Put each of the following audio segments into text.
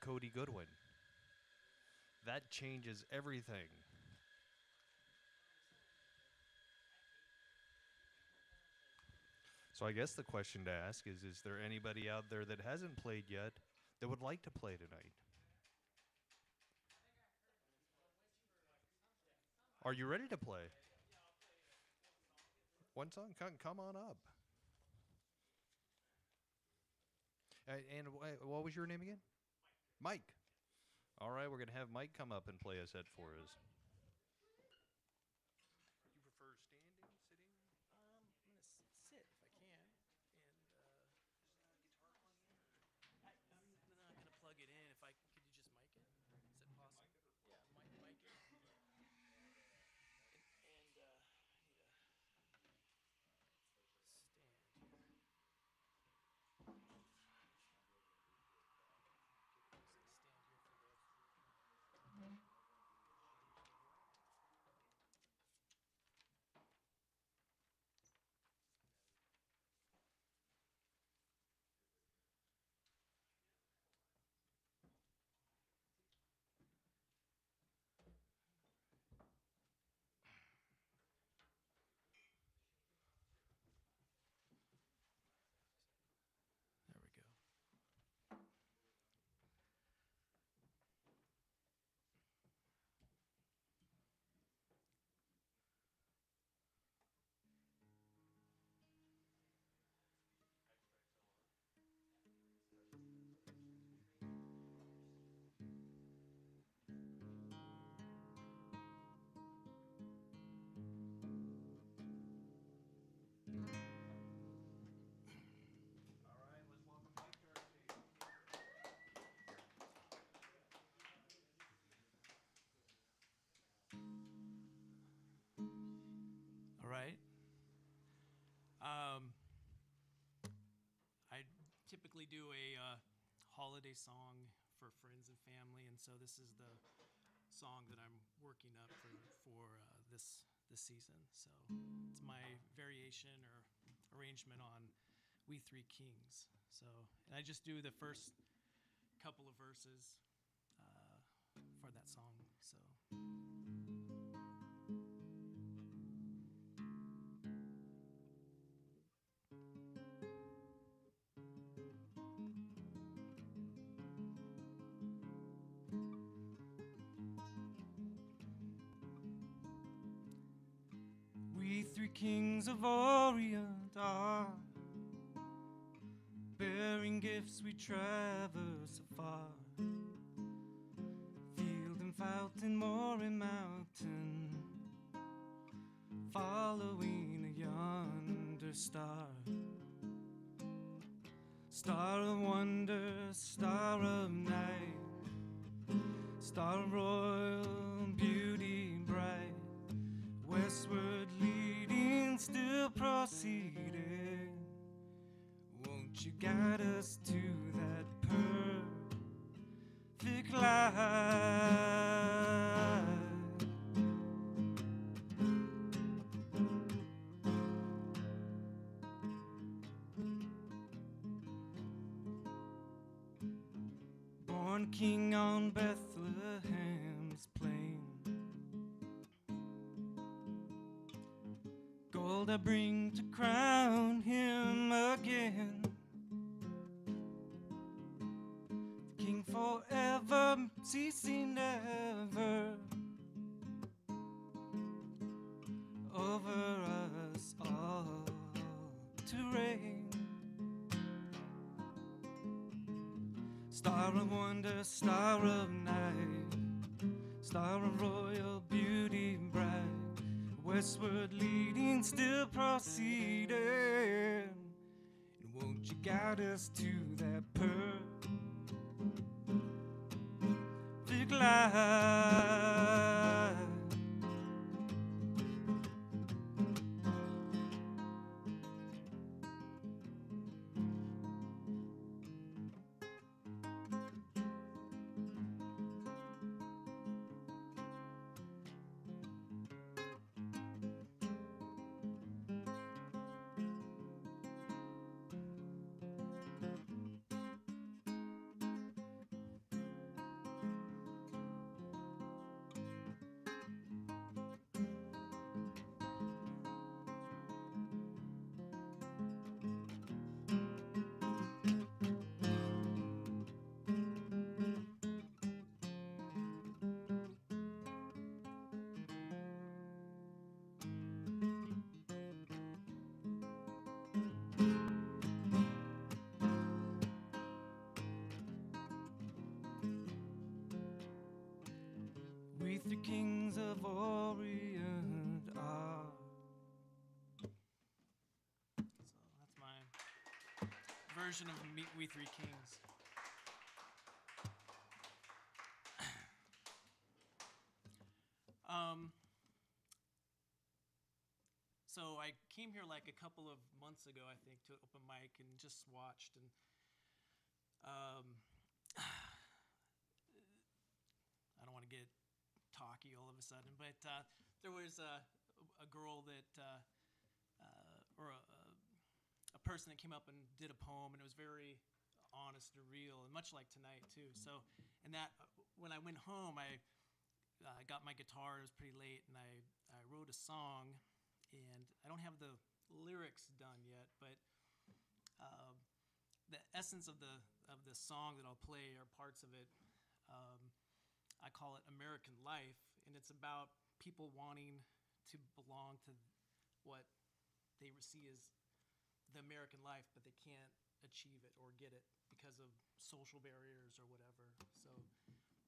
Cody Goodwin. That changes everything. So I guess the question to ask is there anybody out there that hasn't played yet that would like to play tonight? Are you ready to play? One song? Come on up. And what was your name again? Mike. All right, we're going to have Mike come up and play a set for us. You prefer standing, sitting? I'm gonna sit if I can, and I'm not gonna plug it in. If I could, you just mic it? Is it possible? Yeah, mic it. And I need a stand here. Stand here for the. There we go. All right, let's welcome Mike to our stage. All right. Um, I typically do a holiday song for friends and family, and so this is the song that I'm working up for this season. So it's my variation or arrangement on "We Three Kings." So, and I just do the first couple of verses for that song. So. We three kings of Orient are, bearing gifts we traverse afar, field and fountain, moor and mountain, following a yonder star. Star of wonder, star of night, star of royal beauty bright, westward leading, still proceeding. Won't you guide us to that perfect light? Born king on Bethlehem's plain, gold I bring to crown him again. The king forever, ceasing never, over us all to reign. Star of wonder, star of night, star of royal beauty bright, westward leading, still proceeding. And won't you guide us to that perfect light? the kings of Orient are. So that's my version of Meet We Three Kings. So I came here like a couple of months ago, I think, to open mic and just watched. And I don't want to get talky all of a sudden, but there was a girl that, or a person that came up and did a poem, and it was very honest and real, and much like tonight too. So, and that when I went home, I got my guitar. It was pretty late, and I wrote a song, and I don't have the lyrics done yet, but the essence of the song that I'll play, or parts of it, I call it American Life, and it's about people wanting to belong to what they see as the American life, but they can't achieve it or get it because of social barriers or whatever. So,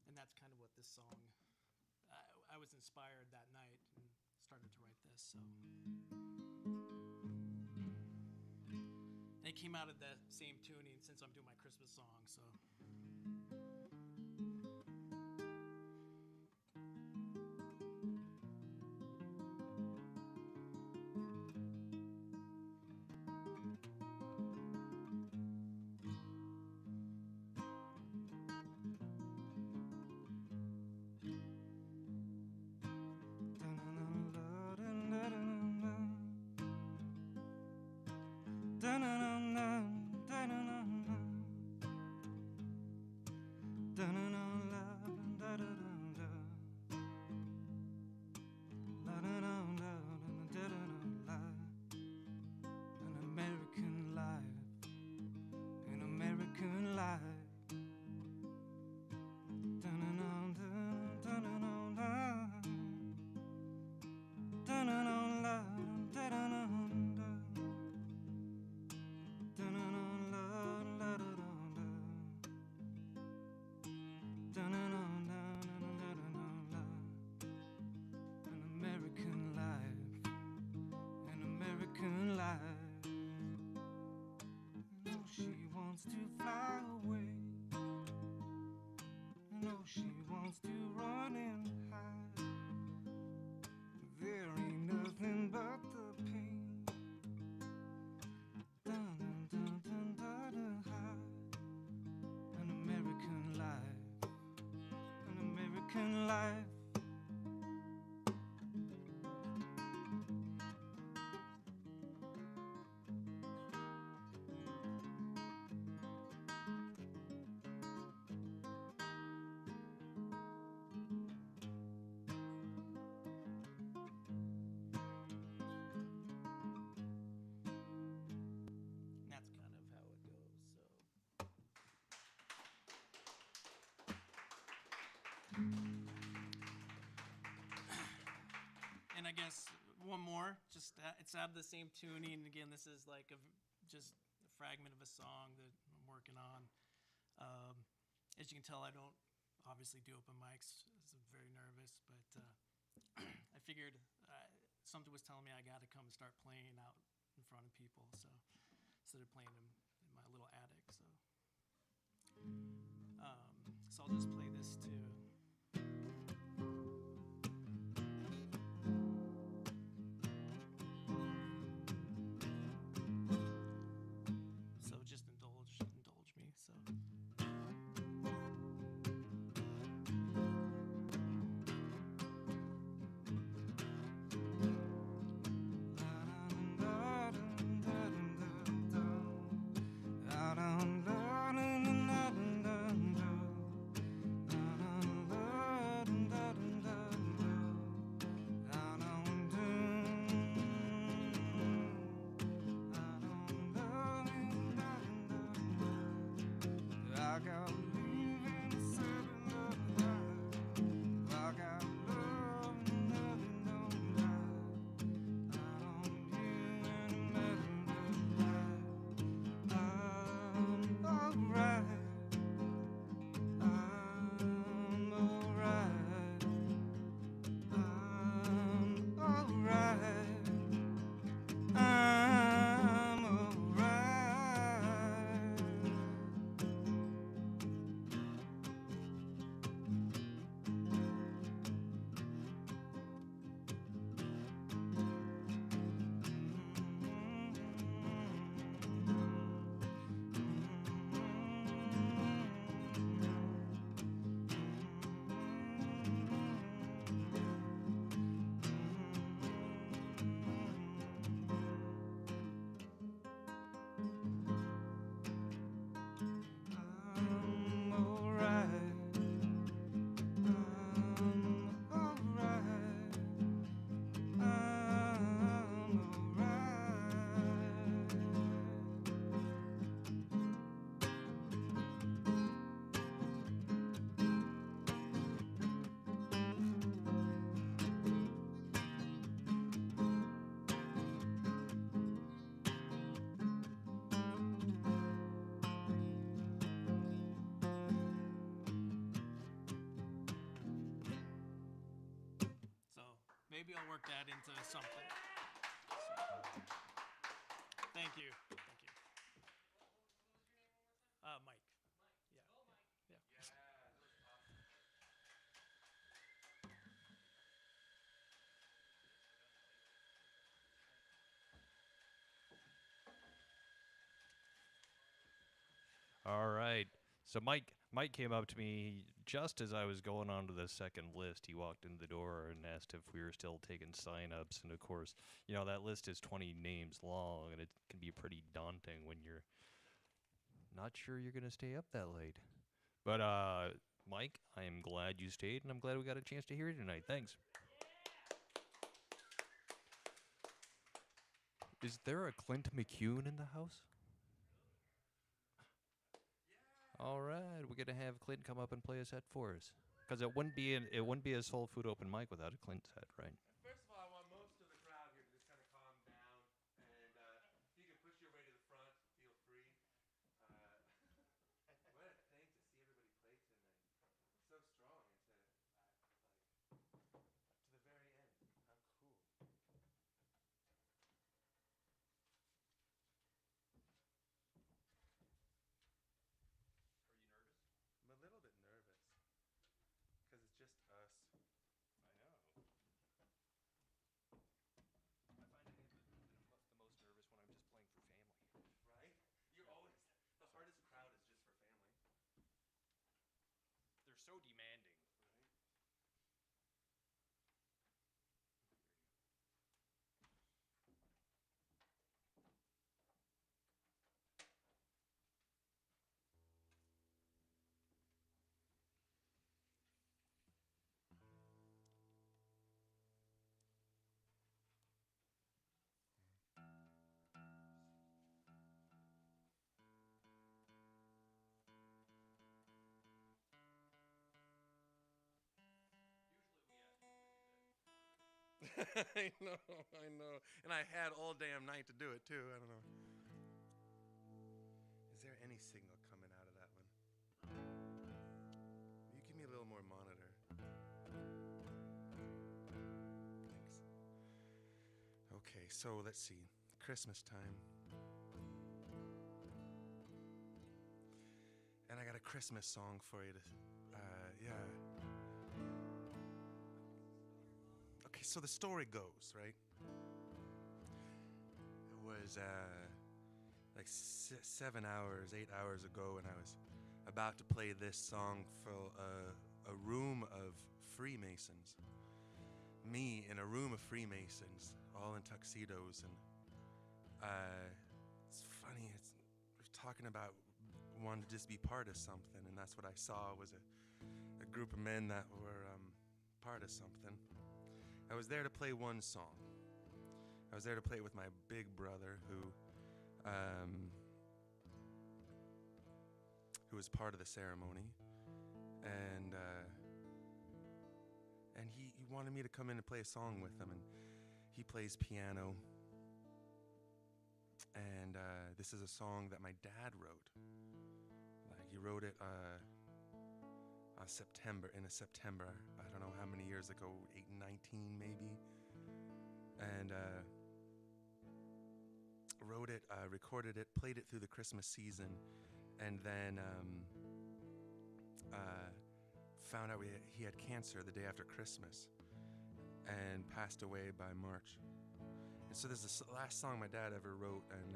and that's kind of what this song, I was inspired that night and started to write this. So, and it came out of that same tuning since I'm doing my Christmas song. So. She wants to run and hide. There ain't nothing but the pain. Dun dun dun dun dun dun hide. An American life. An American life. And I guess one more, just it's out of the same tuning. Again, this is like just a fragment of a song that I'm working on. As you can tell, I don't obviously do open mics. I'm very nervous, but I figured something was telling me I got to come and start playing out in front of people. So instead of playing them in my little attic, so I'll just play this too. maybe I'll work that into something. Thank you. Thank you. Mike. Yeah. Yeah. All right. So Mike came up to me just as I was going on to the second list. He walked in the door and asked if we were still taking sign-ups. And of course, that list is 20 names long, and it can be pretty daunting when you're not sure you're going to stay up that late. But Mike, I am glad you stayed, and I'm glad we got a chance to hear you tonight. Thanks. Is there a Clint McCune in the house? All right, we're gonna have Clint come up and play a set for us, because it wouldn't be a soul food open mic without a Clint set, right? First of all, I want most of the crowd here to just kind of calm down, and if you can push your way to the front, feel free. What a thing to see everybody play tonight. So strong and to the very end. How cool. I'm a little bit nervous because it's just us. I know. I find I get the most nervous when I'm just playing for family. Right? You're always the hardest crowd is just for family. They're so demanding. Right? I know. And I had all damn night to do it too. I don't know. Is there any signal coming out of that one? Will you give me a little more monitor? Thanks. Okay, so let's see. Christmas time. And I got a Christmas song for you to, yeah. Okay, so the story goes, right? It was like 7 hours, 8 hours ago, and I was about to play this song for a room of Freemasons. Me in a room of Freemasons, all in tuxedos, and it's funny. We're talking about wanting to just be part of something, and that's what I saw was a group of men that were part of something. I was there to play one song. I was there to play it with my big brother, who was part of the ceremony, and he wanted me to come in and play a song with him, and he plays piano, and this is a song that my dad wrote. Like, he wrote it in September, I don't know how many years ago, 19 maybe, and wrote it, recorded it, played it through the Christmas season, and then found out he had cancer the day after Christmas and passed away by March. And so this is the last song my dad ever wrote, and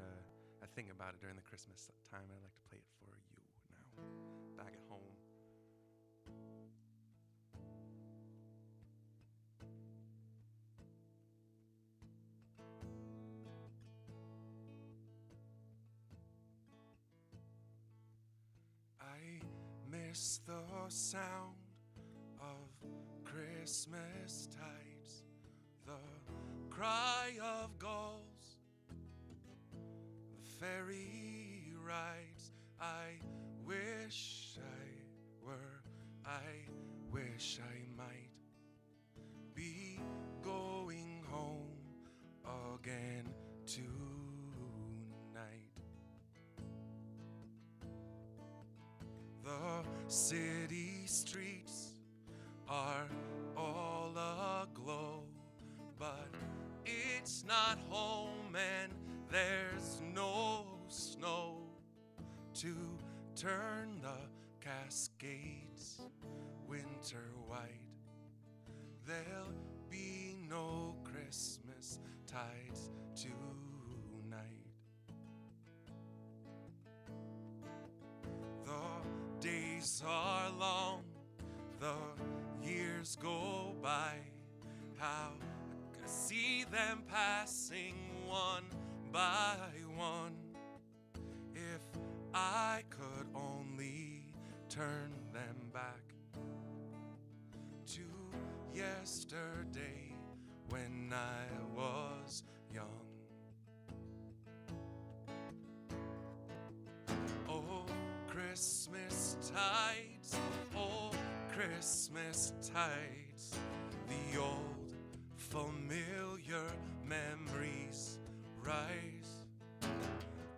I think about it during the Christmas time. I'd like to play it for you now, back at home. I miss the sound of Christmas tides, the cry of gulls, the ferry rides. I wish I wish I might be going home again tonight. The city streets are all aglow but it's not home, and there's no snow to turn the Cascades winter white. There'll be no Christmas tides tonight. The days are long, the years go by, how I see them passing one by one. If I could only turn them back to yesterday when I was young. Oh, Christmas tides, oh, Christmas tides, the old familiar memories rise.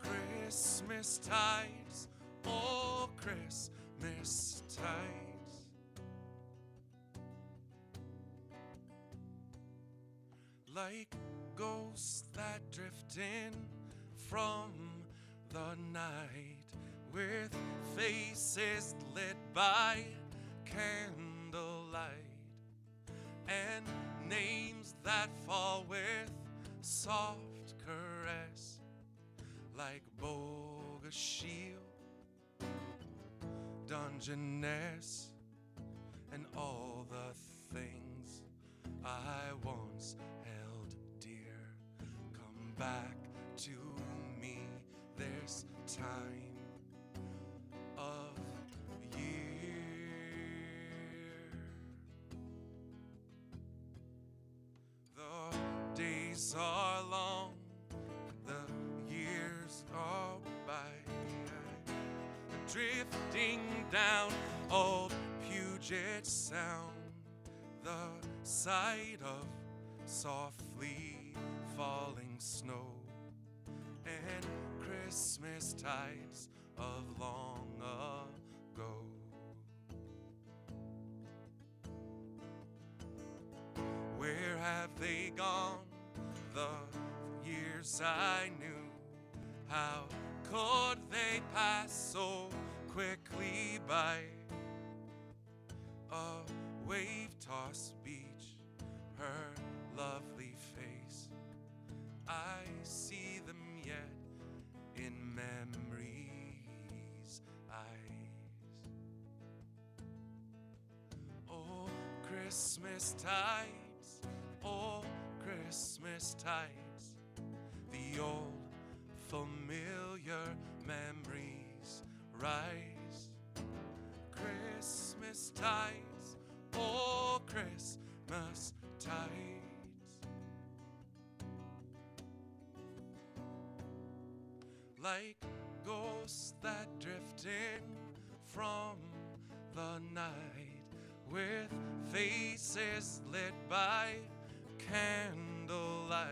Christmas tides, oh, Christmas tides. Like ghosts that drift in from the night, with faces lit by candlelight, and names that fall with soft caress, like Boga Shield, Dungeness, and all the things I once held dear come back to me this time of year. The days are long, the years go by, drifting down old Puget Sound, the sight of softly falling snow and Christmas tides of long ago. Where have they gone, the years I knew? How could they pass so quickly by? A wave-tossed beach, her lovely face, I see them yet in memory's eyes. Oh, Christmas tides, oh, Christmas tides, the old familiar memories rise. Christmas tides, oh, Christmas tides. Like ghosts that drift in from the night, with faces lit by candlelight,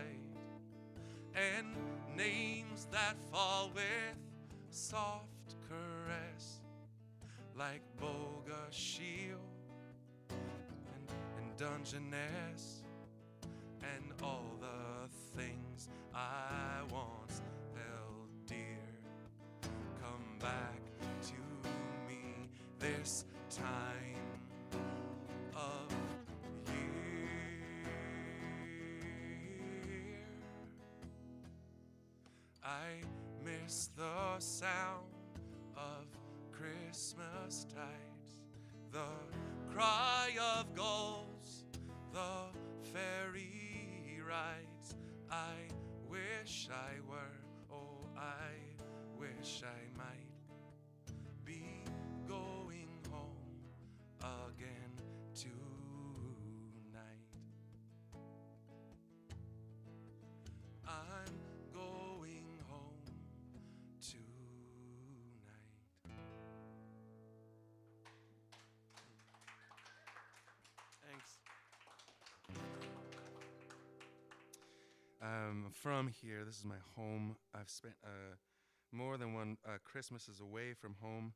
and names that fall with soft caress, like Boga Shield and Dungeness, and all the things I once held dear come back to me this time of year. I miss the sound of Christmas tides, the cry of gulls, the ferry rides. I wish I were, oh, I wish I might be going home again tonight. I'm going home tonight. Thanks. From here, this is my home. I've spent more than one Christmases away from home.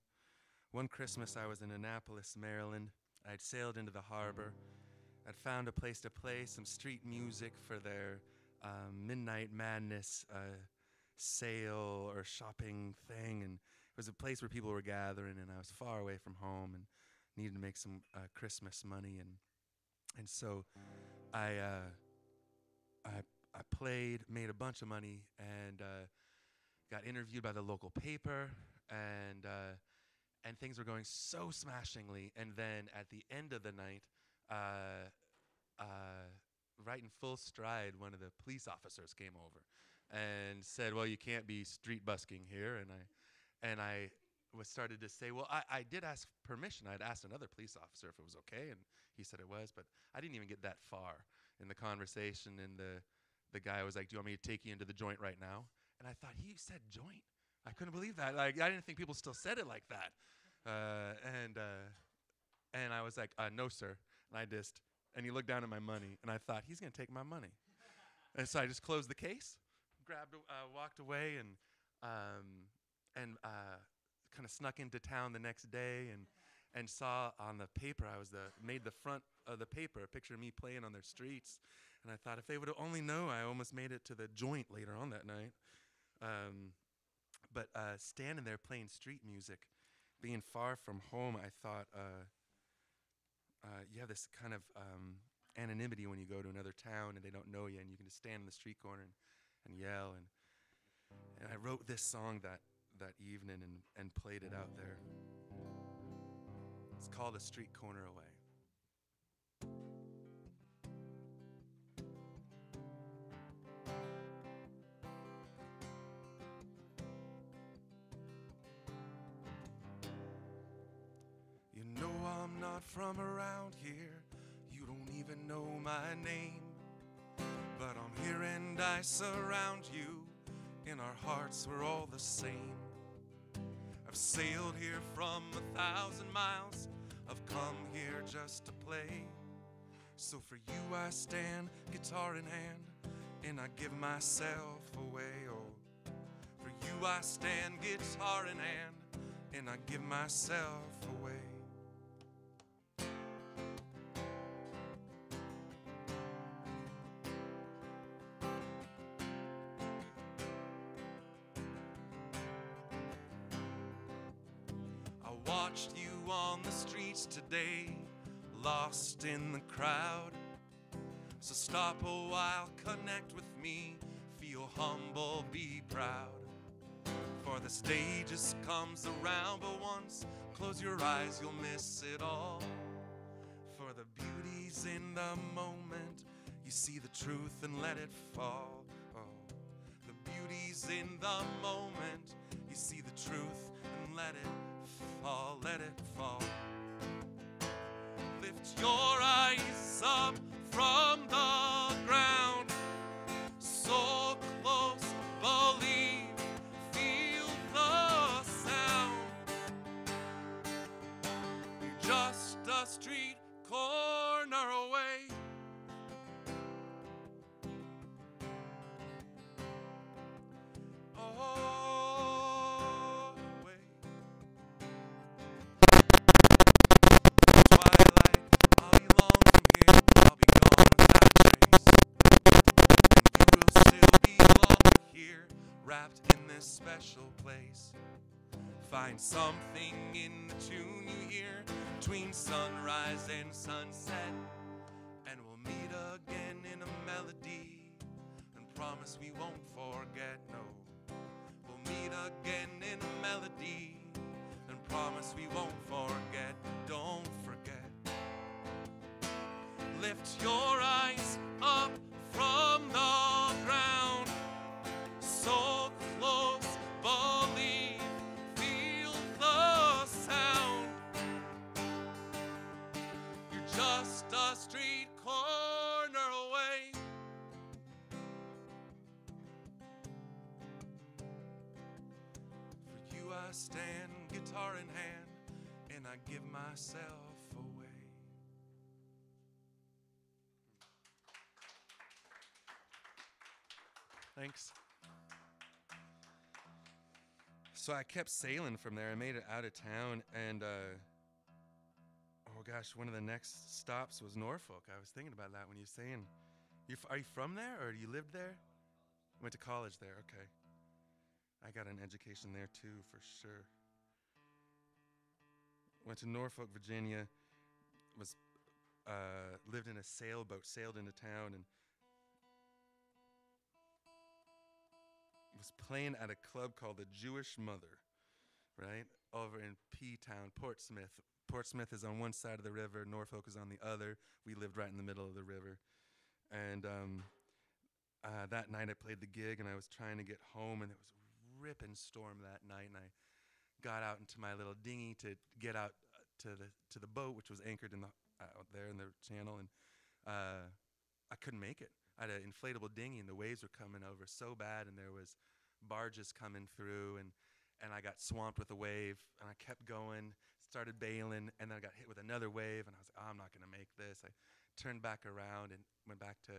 One Christmas I was in Annapolis, Maryland. I'd sailed into the harbor. I'd found a place to play some street music for their Midnight Madness sale or shopping thing, and it was a place where people were gathering, and I was far away from home and needed to make some Christmas money, and so I played, made a bunch of money, and got interviewed by the local paper, and things were going so smashingly. And then at the end of the night, right in full stride, one of the police officers came over and said, "Well, you can't be street busking here." And I was started to say, "Well, I did ask permission. I'd asked another police officer if it was okay, and he said it was." But I didn't even get that far in the conversation. And the guy was like, "Do you want me to take you into the joint right now?" And I thought, he said joint? I couldn't believe that. Like, I didn't think people still said it like that. And I was like, "No, sir." And he looked down at my money, and I thought, he's going to take my money. And so I just closed the case, walked away, and kind of snuck into town the next day, and saw on the paper, made the front of the paper a picture of me playing on their streets. And I thought, if they would have only known, I almost made it to the joint later on that night. But standing there playing street music, being far from home, I thought, you have this kind of anonymity when you go to another town and they don't know you, and you can just stand in the street corner and yell. And I wrote this song that evening and played it out there. It's called "A Street Corner Away." You know I'm not from around here, you don't even know my name, but I'm here and I surround you, in our hearts we're all the same. I've sailed here from 1,000 miles, I've come here just to play. So for you I stand, guitar in hand, and I give myself away. Oh, for you I stand, guitar in hand, and I give myself away. Watched you on the streets today, lost in the crowd. So stop a while, connect with me, feel humble, be proud. For the stage just comes around but once, close your eyes, you'll miss it all. For the beauty's in the moment, you see the truth and let it fall. Oh, the beauty's in the moment, you see the truth and let it fall, let it fall. Lift your eyes up from the ground, so close, believe, feel the sound. You're just a street corner away. Wrapped in this special place, find something in the tune you hear between sunrise and sunset, and we'll meet again in a melody and promise we won't forget. No, we'll meet again in a melody and promise we won't forget. Don't forget. Lift your eyes up from the ground, so close, believe, feel the sound. You're just a street corner away. For you I stand, guitar in hand, and I give myself away. Thanks. So I kept sailing from there. I made it out of town, and gosh, one of the next stops was Norfolk. I was thinking about that when you were saying, are you from there or you lived there? Went to college there, okay. I got an education there too, for sure. Went to Norfolk, Virginia, lived in a sailboat, sailed into town, and was playing at a club called the Jewish Mother, right? Over in P-Town, Portsmouth. Portsmouth is on one side of the river, Norfolk is on the other. We lived right in the middle of the river. And that night I played the gig, and I was trying to get home, and it was a ripping storm that night, and I got out into my little dinghy to get out to the boat, which was anchored in out there in the channel, and I couldn't make it. I had an inflatable dinghy, and the waves were coming over so bad, and there was barges coming through, and I got swamped with a wave, and I kept going, started bailing, and then I got hit with another wave, and I was like, I'm not going to make this. I turned back around and went back to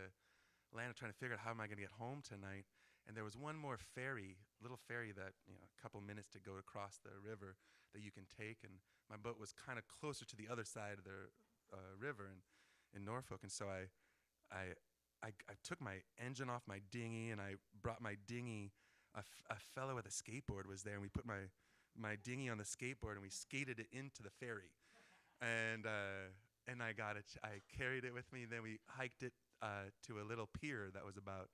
land, trying to figure out how am I going to get home tonight. And there was one more ferry, little ferry that, a couple minutes to go across the river that you can take, and my boat was kind of closer to the other side of the river in Norfolk, and so I took my engine off my dinghy, and I brought my dinghy. A fellow with a skateboard was there, and we put my dinghy on the skateboard, and we skated it into the ferry, and I got it. I carried it with me. Then we hiked it to a little pier that was about,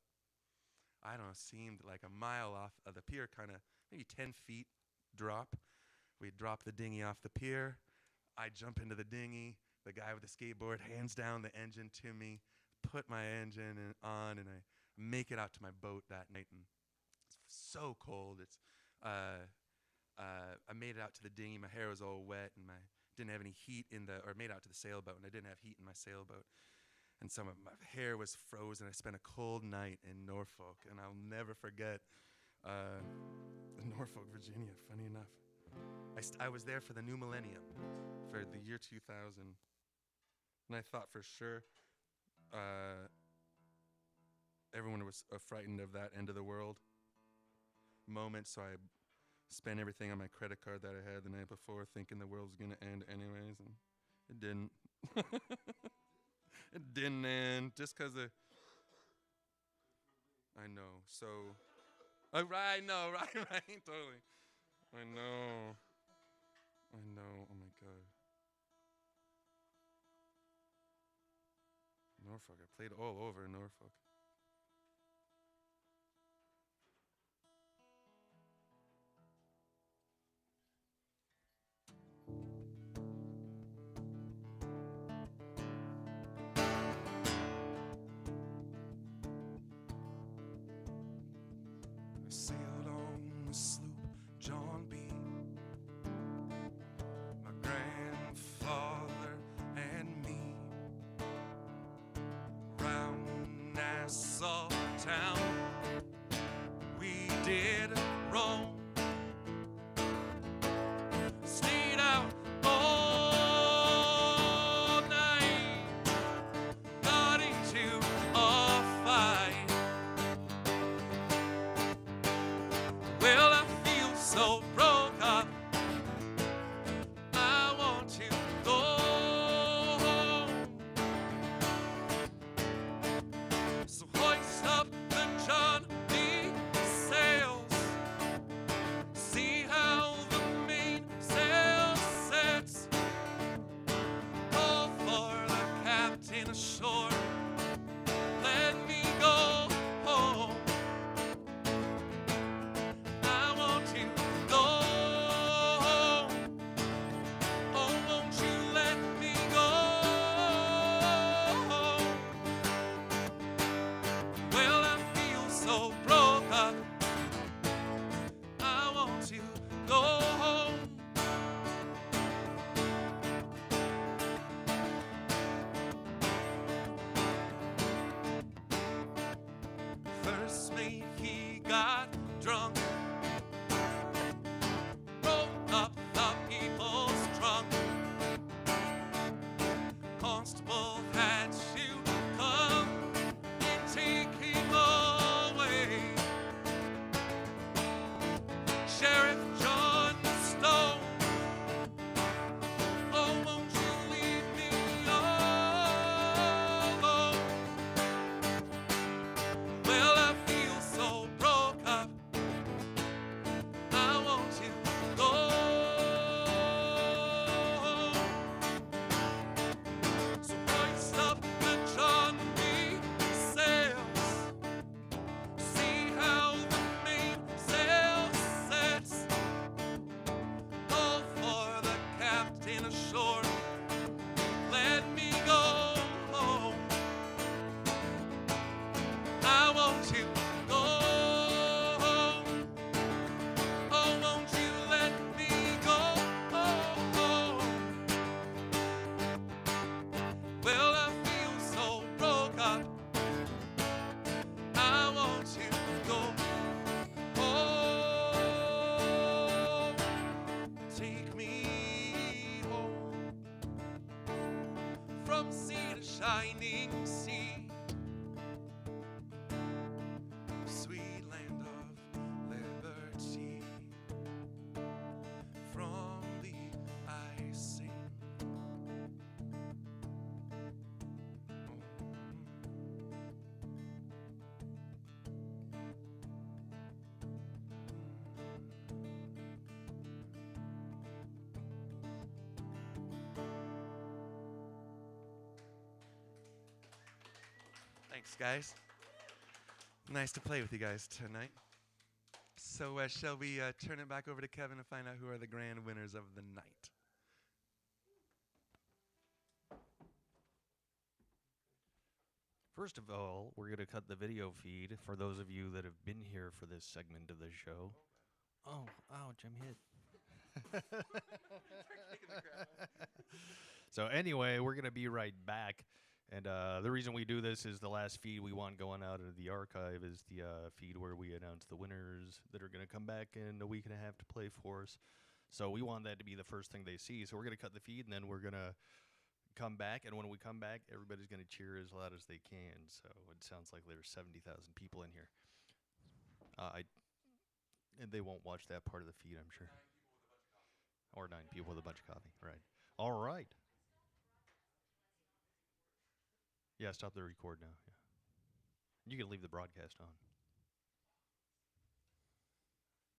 I don't know, seemed like a mile off of the pier, kind of maybe 10 feet drop. We drop the dinghy off the pier. I jump into the dinghy. The guy with the skateboard hands down the engine to me, put my engine on, and I make it out to my boat that night. And it's so cold. I made it out to the dinghy. My hair was all wet, and didn't have any heat or made it out to the sailboat, and I didn't have heat in my sailboat. And some of my hair was frozen. I spent a cold night in Norfolk, and I'll never forget Norfolk, Virginia, funny enough. I was there for the new millennium, for the year 2000, and I thought for sure everyone was frightened of that end of the world moment, so I spent everything on my credit card that I had the night before, thinking the world was going to end anyways, and it didn't. It didn't end, just because I know, so, right, no, right, totally. I know, oh my God. Norfolk, I played all over Norfolk. I sailed on the sloop John B. My grandfather and me, round Nassau town we did roam. Stayed out all night, got into a fight. Well, I feel so broke up, I want to go home. So hoist up the John B. sails, see how the mainsail sets. Call for the captain ashore, let me go home. I want to go home. Oh, won't you let me go home? Well, I feel so broke up, I want to go home. First mate, he got drunk, rolled up the people's trunk. Constable had to come and take him away. Sheriff John Stone, oh, won't you leave from sea to shining sea, sweet land of liberty. From thee I sing. Thanks, guys. Nice to play with you guys tonight. So, shall we turn it back over to Kevin to find out who are the grand winners of the night? First of all, we're going to cut the video feed for those of you that have been here for this segment of the show. Oh, ouch, I'm hit. So anyway, we're going to be right back. And the reason we do this is the last feed we want going out of the archive is the feed where we announce the winners that are going to come back in a week and a half to play for us. So we want that to be the first thing they see. So we're going to cut the feed, and then we're going to come back. And when we come back, everybody's going to cheer as loud as they can. So it sounds like there's 70,000 people in here. And they won't watch that part of the feed, I'm sure. Or 9 people with a bunch of coffee, right. All right. Yeah, stop the record now. Yeah. You can leave the broadcast on.